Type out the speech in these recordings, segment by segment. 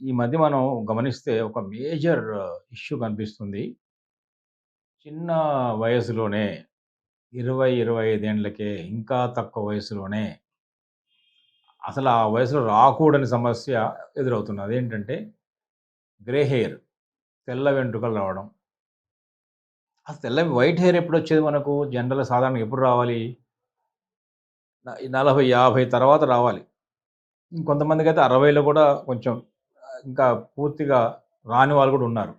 ఈ మధ్య మనం గమనిస్తే ఒక మేజర్ ఇష్యూ కనిపిస్తుంది. చిన్న వయసులోనే 20, 25 ఏండ్లకే ఇంకా తక్కువ వయసులోనే అసలు ఆ వయసులో రాకూడని సమస్య ఎదురవుతున్నది. అదేంటంటే గ్రే హెయిర్, తెల్ల వెంట్రుకలు రావడం. అసలు వైట్ హెయిర్ ఎప్పుడొచ్చేది మనకు? జనరల్‌గా సాధారణంగా ఎప్పుడు రావాలి? 40, 50 తర్వాత రావాలి. ఇంకొంతమందికైతే 60లో కూడా కొంచెం ఇంకా పూర్తిగా రాని వాళ్ళు కూడా ఉన్నారు.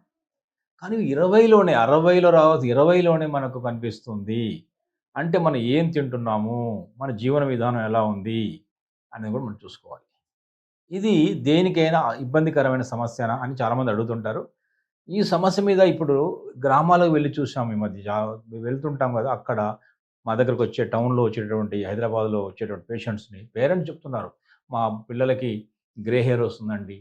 కానీ 20లోనే 60లో రావద్దు 20లోనే మనకు కనిపిస్తుంది. అంటే మనం ఏం తింటున్నాము? మన జీవన విధానం ఎలా ఉంది? అనేది కూడా మనం చూసుకోవాలి. ఇది దేనికైనా ఇబ్బందికరమైన సమస్యనా అని చాలామంది అడుగుతుంటారు. ఈ సమస్య మీద ఇప్పుడు గ్రామాలకు వెళ్లి చూసాం ఈ మధ్య. వెళ్తుంటాం కదా! అక్కడ మా దగ్గరకొచ్చే టౌన్‌లో వచ్చేటటువంటి హైదరాబాద్‌లో వచ్చేటువంటి పేషెంట్స్‌ని పేరెంట్స్ చెప్తున్నారు. మా పిల్లలకి గ్రే హెయిర్ వస్తుందండి.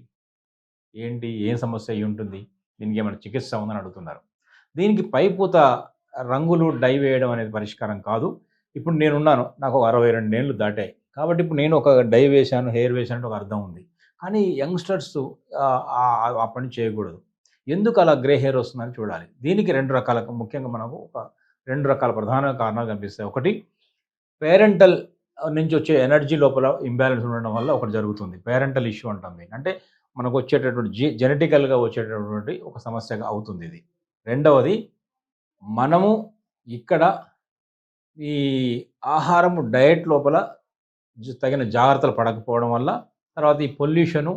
ఏంటి? ఏం సమస్య అయ్యుంటుంది? దీనికేమైనా చికిత్స ఉందని అడుగుతున్నారు. దీనికి పైపూత రంగులు డై వేయడం అనేది పరిష్కారం కాదు. ఇప్పుడు నేనున్నాను. నాకు ఒక 62 ఏళ్ళు దాటాయి. కాబట్టి ఇప్పుడు నేను ఒక డై వేశాను, హెయిర్ వేశానంటే ఒక అర్థం ఉంది. కానీ యంగ్‌స్టర్స్ ఆ పని చేయకూడదు. ఎందుకు అలా గ్రే హెయిర్ వస్తుందని చూడాలి. దీనికి 2 రకాల ముఖ్యంగా మనకు ఒక 2 రకాల ప్రధాన కారణాలు కనిపిస్తాయి. ఒకటి పేరెంటల్ నుంచి వచ్చే ఎనర్జీ లోపల ఇంబాలెన్స్ ఉండడం వల్ల ఒకటి జరుగుతుంది. పేరెంటల్ ఇష్యూ అంటాం దీన్ని. అంటే మనకొచ్చేటటువంటి జెనెటికల్‌గా వచ్చేటటువంటి ఒక సమస్యగా అవుతుందిది. రెండవది మనము ఇక్కడ ఈ ఆహారము డయట్ లోపల తగిన జాగ్రత్తలు పడకపోవడం వల్ల, తర్వాత ఈ పొల్యూషను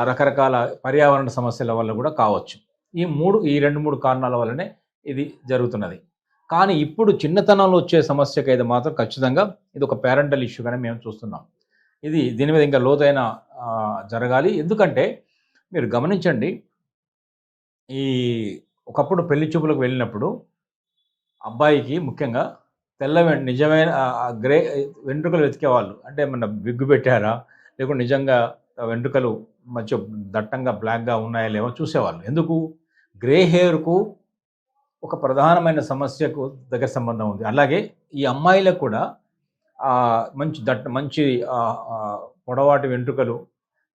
రకరకాల పర్యావరణ సమస్యల వల్ల కూడా కావచ్చు. ఈ 2, 3 కారణాల వల్లనే ఇది జరుగుతున్నది. కానీ ఇప్పుడు చిన్నతనంలో వచ్చే సమస్యకైతే మాత్రం ఖచ్చితంగా ఇదొక పేరెంటల్ ఇష్యూగానే మేము చూస్తున్నాం. దీని మీద ఇంకా లోతైన జరగాలి. ఎందుకంటే మీరు గమనించండి. ఈ ఒకప్పుడు పెళ్లి చూపులకు వెళ్ళినప్పుడు అబ్బాయికి ముఖ్యంగా నిజమైన గ్రే వెంట్రుకలు వెతికేవాళ్ళు. అంటే ఏమన్నా విగ్గు పెట్టారా? లేకుంటే నిజంగా వెంట్రుకలు మంచిగా దట్టంగా బ్లాక్‌గా ఉన్నాయా లేవో చూసేవాళ్ళు. ఎందుకు? గ్రే హెయిర్‌కు ఒక ప్రధానమైన సమస్యకు దగ్గర సంబంధం ఉంది. అలాగే ఈ అమ్మాయిలకు కూడా మంచి పొడవాటి వెంట్రుకలు,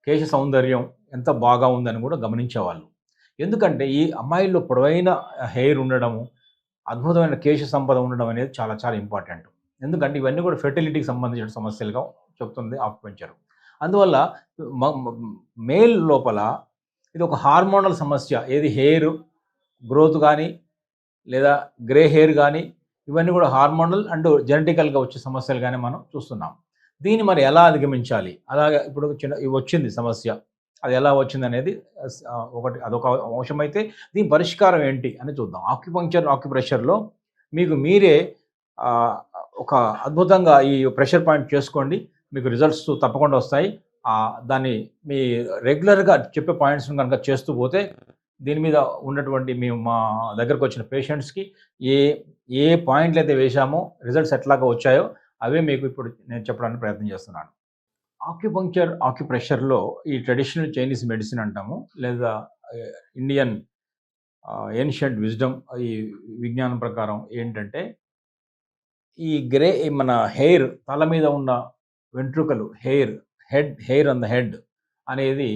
కేశ సౌందర్యం ఎంత బాగా ఉందని కూడా గమనించేవాళ్ళు. ఎందుకంటే ఈ అమ్మాయిల్లో పొడవైన హెయిర్ ఉండడము, అద్భుతమైన కేశ సంపద ఉండడం అనేది చాలా చాలా ఇంపార్టెంట్. ఎందుకంటే ఇవన్నీ కూడా ఫెర్టిలిటీకి సంబంధించిన సమస్యలుగా చెప్తుంది ఆక్యుపంక్చర్. అందువల్ల మ మ మేల్ లోపల ఇది ఒక హార్మోనల్ సమస్య. ఏది హెయిర్ గ్రోత్ గాని, లేదా గ్రే హెయిర్ గాని, ఇవన్నీ కూడా హార్మోనల్ అండ్ జెనెటికల్‌గా వచ్చే సమస్యలుగానే మనం చూస్తున్నాం. దీన్ని మరి ఎలా అధిగమించాలి? అలాగే ఇప్పుడు వచ్చింది సమస్య. అది ఎలా వచ్చిందనేది అదొక అంశమైతే దీని పరిష్కారం ఏంటి అని చూద్దాం. ఆక్యుప్రెషర్‌లో మీకు మీరే ఆహ్, ఒక అద్భుతంగా ఈ ప్రెషర్ పాయింట్ చేసుకోండి. మీకు రిజల్ట్స్ తప్పకుండా వస్తాయి. దాన్ని మీ రెగ్యులర్‌గా చెప్పే పాయింట్స్‌ని గనుక చేస్తూ పోతే దీని మీద ఉన్నటువంటి మా దగ్గరకొచ్చిన పేషెంట్స్‌కి ఏ ఏ పాయింట్లయితే వేశామో రిజల్ట్స్ ఎట్లాగా వచ్చాయో అవే మీకు ఇప్పుడు నేను చెప్పడానికి ప్రయత్నం చేస్తున్నాను. ఆక్యుప్రెషర్‌లో ఈ ట్రెడిషనల్ చైనీస్ మెడిసిన్ అంటాము. లేదా ఇండియన్ ఏన్షియంట్ విజ్డమ్ ఈ విజ్ఞానం ప్రకారం ఏంటంటే, మన హెయిర్ తల మీద ఉన్న వెంట్రుకలు హెయిర్ ఆన్ ద హెడ్ అనేది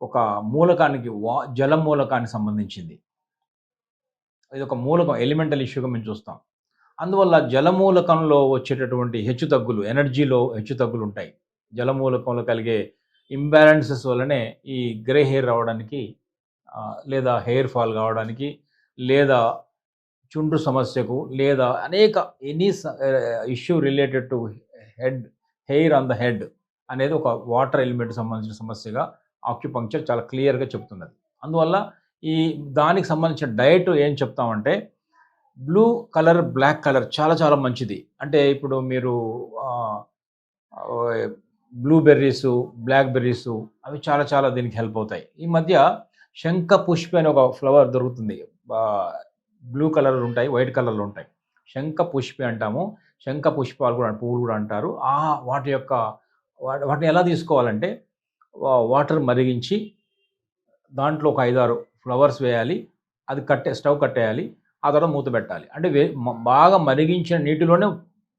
ఒక మూలకానికి జల మూలకానికి సంబంధించింది. ఇదొక మూలకం ఎలిమెంటల్ ఇష్యూగా మేము చూస్తాం. అందువల్ల జలమూలకంలో వచ్చేటటువంటి హెచ్చుతగ్గులు, ఎనర్జీలో హెచ్చుతగ్గులుంటాయి. జలమూలకంలో కలిగే ఇంబాలెన్సెస్ వల్లనే ఈ గ్రే హెయిర్ రావడానికి లేదా హెయిర్ ఫాల్ కావడానికి, లేదా చుండ్రు సమస్యకు, లేదా అనేక issue related to head hair on the head అనేది ఒక వాటర్ ఎలిమెంట్‌కి సంబంధించిన సమస్యగా ఆక్యుపంక్చర్ చాలా క్లియర్‌గా చెప్తున్నది. అందువల్ల దానికి సంబంధించిన డయట్ ఏం చెప్తామంటే బ్లూ కలర్, బ్లాక్ కలర్ చాలా చాలా మంచిది. అంటే ఇప్పుడు మీరు బ్లూ బెర్రీసు, బ్లాక్ బెర్రీసు అవి చాలా చాలా దీనికి హెల్ప్ అవుతాయి. ఈ మధ్య శంఖపుష్పి అని ఒక ఫ్లవర్ దొరుకుతుంది. బ్లూ కలర్‌లో ఉంటాయి, వైట్ కలర్‌లో ఉంటాయి. శంఖపుష్పి అంటాము. శంఖ పుష్పాలు కూడా పువ్వులు కూడా అంటారు. వాటిని ఎలా తీసుకోవాలంటే వాటర్ మరిగించి దాంట్లో ఒక 5, 6 ఫ్లవర్స్ వేయాలి. అది స్టవ్ కట్టేయాలి. ఆ తర్వాత మూత పెట్టాలి. అంటే బాగా మరిగించిన నీటిలోనే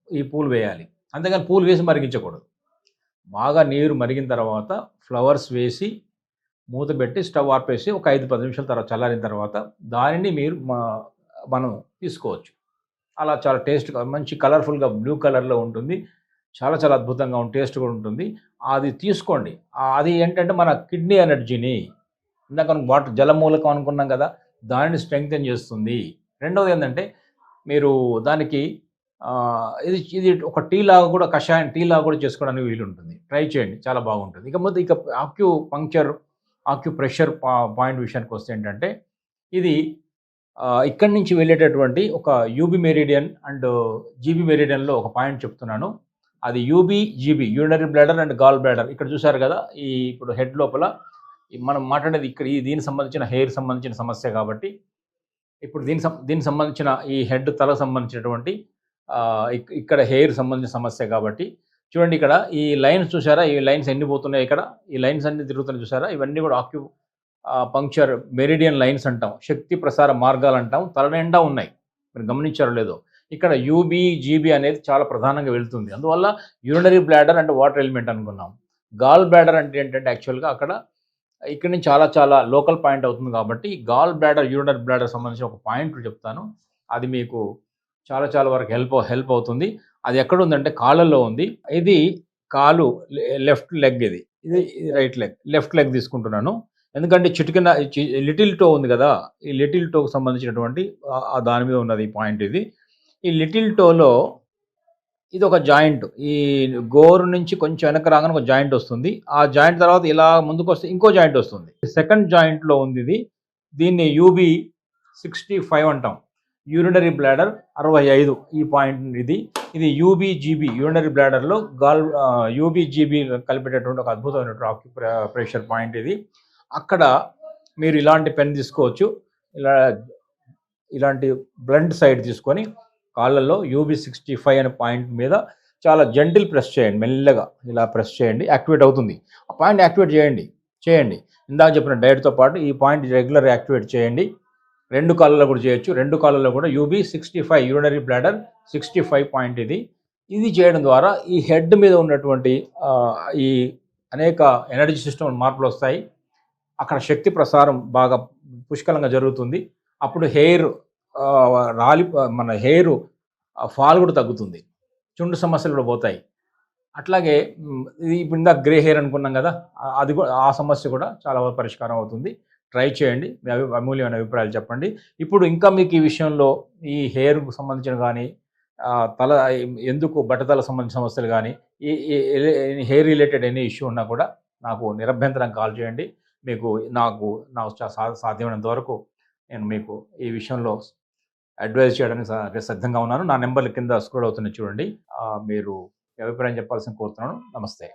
ఈ పూలు వేయాలి. అంతేగాని పూలు వేసి మరిగించకూడదు. బాగా నీరు మరిగిన తర్వాత ఫ్లవర్స్ వేసి మూత పెట్టి స్టవ్ ఆర్పేసి ఒక 5-10 నిమిషాల తర్వాత చల్లారిన తర్వాత దానిని మీరు మనం తీసుకోవచ్చు. అలా చాలా టేస్ట్‌గా మంచి కలర్‌ఫుల్‌గా బ్లూ కలర్‌లో ఉంటుంది. చాలా చాలా అద్భుతంగా టేస్ట్ కూడా ఉంటుంది. అది తీసుకోండి. అది ఏంటంటే మన కిడ్నీ ఎనర్జీని ఇందాక మనం వాటర్ జలమూలకం అనుకున్నాం కదా! దానిని స్ట్రెంగ్తెన్ చేస్తుంది. రెండోది ఏందంటే మీరు దానికి ఇది ఇది ఒక టీ లాగా కూడా కషాయం టీ లాగా కూడా చేసుకోవడానికి వీలుంటుంది. ట్రై చేయండి. చాలా బాగుంటుంది. ఇకపోతే ఆక్యుపంక్చర్, ఆక్యుప్రెషర్ పాయింట్ విషయానికొస్తే ఏంటంటే ఇది ఇక్కడి నుంచి వెళ్ళేటటువంటి ఒక యూబీ మెరిడియన్ అండ్ జీబీ మెరిడియన్‌లో ఒక పాయింట్ చెప్తున్నాను. అది UB, GB urinary bladder and gall bladder. ఇక్కడ చూసారు కదా! ఇప్పుడు హెడ్ లోపల మనం మాట్లాడేది ఇక్కడ దీనికి సంబంధించిన హెయిర్‌కి సంబంధించిన సమస్య కాబట్టి, ఇప్పుడు దీనికి సంబంధించిన ఈ హెడ్ తలకు సంబంధించినటువంటి ఇక్కడ హెయిర్‌కి సంబంధించిన సమస్య కాబట్టి, చూడండి ఇక్కడ ఈ లైన్స్ చూసారా? ఈ లైన్స్ ఎన్ని పోతున్నాయి ఇక్కడ? ఈ లైన్స్ అన్ని తిరుగుతున్నాయి చూసారా? ఇవన్నీ కూడా పంక్చర్ మెరిడియన్ లైన్స్ అంటాం. శక్తి ప్రసార మార్గాలంటాం. తల నిండా ఉన్నాయి. మీరు గమనించారో లేదో. ఇక్కడ యూబీ, జీబీ అనేది చాలా ప్రధానంగా వెళ్తుంది. అందువల్ల యూరినరీ బ్లాడర్ అంటే వాటర్ ఎలిమెంట్ అనుకున్నాం. గాల్ బ్లాడర్ అంటే ఏంటంటే యాక్చువల్‌గా అక్కడ ఇక్కడి నుంచి చాలా చాలా లోకల్ పాయింట్ అవుతుంది కాబట్టి గాల్ బ్లాడర్, యూరినరీ బ్లాడర్ సంబంధించిన ఒక పాయింట్ చెప్తాను. అది మీకు చాలా చాలా వరకు హెల్ప్ అవుతుంది. అది ఎక్కడుందంటే కాళ్ళలో ఉంది. ఇది కాలు లెఫ్ట్ లెగ్ ఇది. ఇది రైట్ లెగ్. లెఫ్ట్ లెగ్ తీసుకుంటున్నాను. ఎందుకంటే లిటిల్ టో ఉంది కదా! ఈ లిటిల్ టోకి సంబంధించినటువంటి దాని మీద ఉన్నది ఈ పాయింట్ ఇది. ఈ లిటిల్ టోలో ఇదొక జాయింట్. ఈ గోరు నుంచి కొంచెం వెనక్కి రాగానే ఒక జాయింట్ వస్తుంది. ఆ జాయింట్ తర్వాత ఇలా ముందుకొస్తే ఇంకో జాయింట్ వస్తుంది. సెకండ్ జాయింట్‌లో ఉంది ఇది. దీన్ని యూబీ 65 అంటాం. యూరినరీ బ్లాడర్ 65 ఈ పాయింట్ ఇది. ఇది యూబీ, జీబీ యూరినరీ బ్లాడర్‌లో యూబీ, జీబీ కలిపేటటువంటి ఒక అద్భుతమైనటువంటి ప్రెషర్ పాయింట్ ఇది. అక్కడ మీరు ఇలాంటి పెన్ తీసుకోవచ్చు. ఇలాంటి బ్లంట్ సైడ్ తీసుకొని కాళ్ళల్లో యూబీ 65 అనే పాయింట్ మీద చాలా జెంటిల్ ప్రెస్ చేయండి. మెల్లగా ఇలా ప్రెస్ చేయండి. యాక్టివేట్ అవుతుంది. ఆ పాయింట్ యాక్టివేట్ చేయండి. ఇందాక చెప్పిన డైట్‌తో పాటు ఈ పాయింట్ రెగ్యులర్ యాక్టివేట్ చేయండి. 2 కాళ్ళలో కూడా చేయొచ్చు. 2 కాళ్ళలో కూడా యూబీ 65 యూరినరీ బ్లాడర్ 65 పాయింట్ ఇది. ఇది చేయడం ద్వారా ఈ హెడ్ మీద ఉన్నటువంటి ఈ అనేక ఎనర్జీ సిస్టమ్ మార్పులొస్తాయి. అక్కడ శక్తి ప్రసారం బాగా పుష్కలంగా జరుగుతుంది. అప్పుడు మన హెయిర్ ఫాల్ కూడా తగ్గుతుంది. చుండు సమస్యలు కూడా పోతాయి. అట్లాగే ఇప్పుడు ఇందాక గ్రే హెయిర్ అనుకున్నాం కదా! అది కూడా ఆ సమస్య కూడా చాలా వరకు పరిష్కారం అవుతుంది. ట్రై చేయండి. మీ అమూల్యమైన అభిప్రాయాలు చెప్పండి. ఇప్పుడు ఇంకా మీకు ఈ విషయంలో ఈ హెయిర్‌కు సంబంధించిన గానీ, తల ఎందుకు బట్టతలకు సంబంధించిన సమస్యలు గానీ, ఈ ఈ హెయిర్ రిలేటెడ్ ఎనీ ఇష్యూ ఉన్నా కూడా నాకు నిరభ్యంతరంగా కాల్ చేయండి. నాకు సాధ్యమైనంత వరకు నేను మీకు ఈ విషయంలో అడ్వైజ్ చేయడానికి సిద్ధంగా ఉన్నాను. నా నెంబర్‌లు కింద స్క్రోల్ అవుతున్నాయి చూడండి. మీరు మీ అభిప్రాయం చెప్పాల్సింది కోరుతున్నాను. నమస్తే.